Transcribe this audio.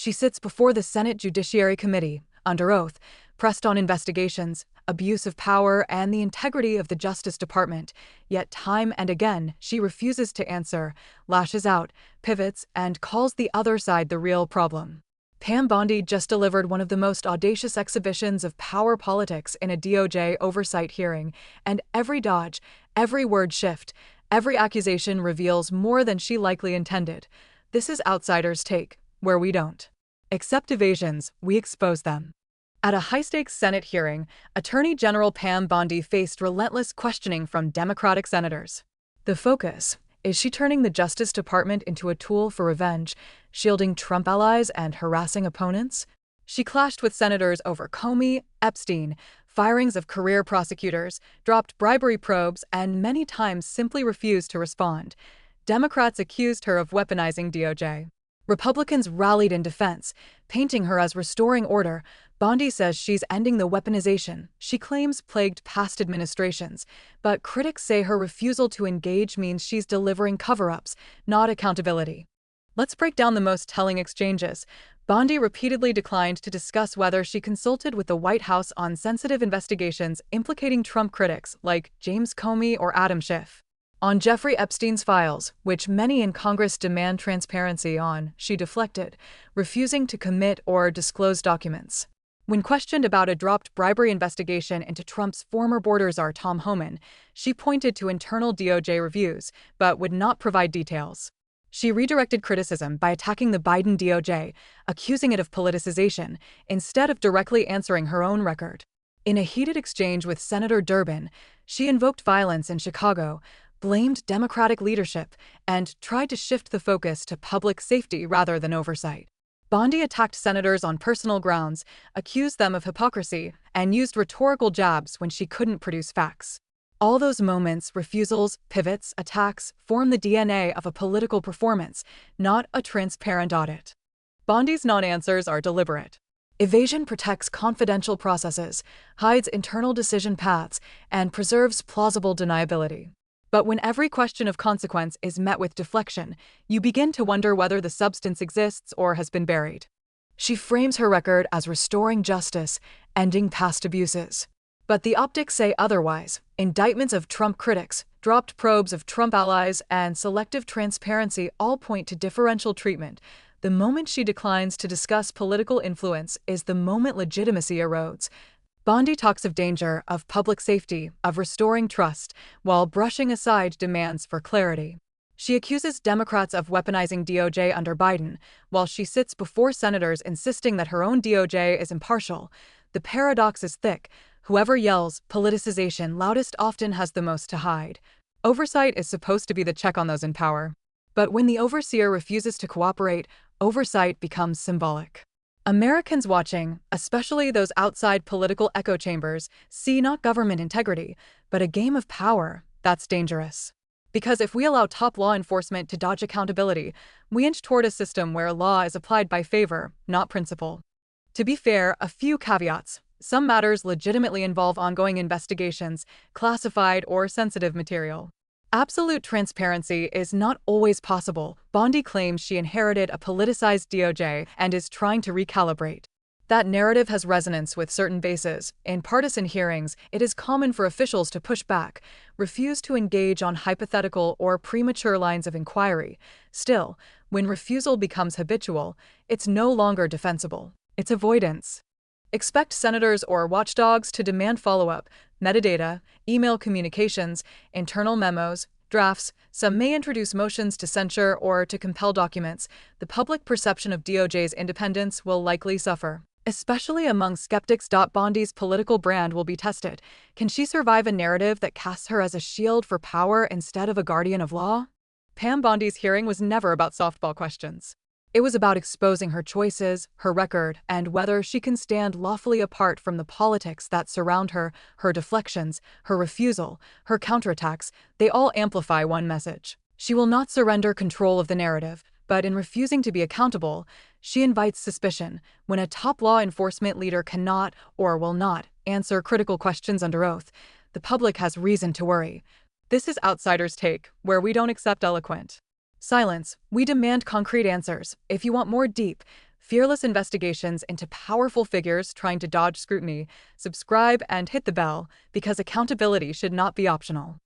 She sits before the Senate Judiciary Committee, under oath, pressed on investigations, abuse of power, and the integrity of the Justice Department. Yet time and again, she refuses to answer, lashes out, pivots, and calls the other side the real problem. Pam Bondi just delivered one of the most audacious exhibitions of power politics in a DOJ oversight hearing, and every dodge, every word shift, every accusation reveals more than she likely intended. This is Outsider's Take, where we don't accept evasions, we expose them. At a high-stakes Senate hearing, Attorney General Pam Bondi faced relentless questioning from Democratic senators. The focus: is she turning the Justice Department into a tool for revenge, shielding Trump allies and harassing opponents? She clashed with senators over Comey, Epstein, firings of career prosecutors, dropped bribery probes, and many times simply refused to respond. Democrats accused her of weaponizing DOJ. Republicans rallied in defense, painting her as restoring order. Bondi says she's ending the weaponization she claims plagued past administrations, but critics say her refusal to engage means she's delivering cover-ups, not accountability. Let's break down the most telling exchanges. Bondi repeatedly declined to discuss whether she consulted with the White House on sensitive investigations implicating Trump critics like James Comey or Adam Schiff. On Jeffrey Epstein's files, which many in Congress demand transparency on, she deflected, refusing to commit or disclose documents. When questioned about a dropped bribery investigation into Trump's former border czar Tom Homan, she pointed to internal DOJ reviews, but would not provide details. She redirected criticism by attacking the Biden DOJ, accusing it of politicization, instead of directly answering her own record. In a heated exchange with Senator Durbin, she invoked violence in Chicago, blamed Democratic leadership, and tried to shift the focus to public safety rather than oversight. Bondi attacked senators on personal grounds, accused them of hypocrisy, and used rhetorical jabs when she couldn't produce facts. All those moments, refusals, pivots, attacks, form the DNA of a political performance, not a transparent audit. Bondi's non-answers are deliberate. Evasion protects confidential processes, hides internal decision paths, and preserves plausible deniability. But when every question of consequence is met with deflection, you begin to wonder whether the substance exists or has been buried. She frames her record as restoring justice, ending past abuses. But the optics say otherwise. Indictments of Trump critics, dropped probes of Trump allies, and selective transparency all point to differential treatment. The moment she declines to discuss political influence is the moment legitimacy erodes. Bondi talks of danger, of public safety, of restoring trust, while brushing aside demands for clarity. She accuses Democrats of weaponizing DOJ under Biden, while she sits before senators insisting that her own DOJ is impartial. The paradox is thick. Whoever yells politicization loudest often has the most to hide. Oversight is supposed to be the check on those in power. But when the overseer refuses to cooperate, oversight becomes symbolic. Americans watching, especially those outside political echo chambers, see not government integrity, but a game of power. That's dangerous. Because if we allow top law enforcement to dodge accountability, we inch toward a system where law is applied by favor, not principle. To be fair, a few caveats. Some matters legitimately involve ongoing investigations, classified or sensitive material. Absolute transparency is not always possible. Bondi claims she inherited a politicized DOJ and is trying to recalibrate. That narrative has resonance with certain bases. In partisan hearings, it is common for officials to push back, refuse to engage on hypothetical or premature lines of inquiry. Still, when refusal becomes habitual, it's no longer defensible. It's avoidance. Expect senators or watchdogs to demand follow-up, metadata, email communications, internal memos, drafts. Some may introduce motions to censure or to compel documents. The public perception of DOJ's independence will likely suffer, especially among skeptics. Bondi's political brand will be tested. Can she survive a narrative that casts her as a shield for power instead of a guardian of law? Pam Bondi's hearing was never about softball questions. It was about exposing her choices, her record, and whether she can stand lawfully apart from the politics that surround her. Her deflections, her refusal, her counterattacks, they all amplify one message. She will not surrender control of the narrative, but in refusing to be accountable, she invites suspicion. When a top law enforcement leader cannot or will not answer critical questions under oath, the public has reason to worry. This is Outsider's Take, where we don't accept eloquent silence. We demand concrete answers. If you want more deep, fearless investigations into powerful figures trying to dodge scrutiny. Subscribe and hit the bell, because accountability should not be optional.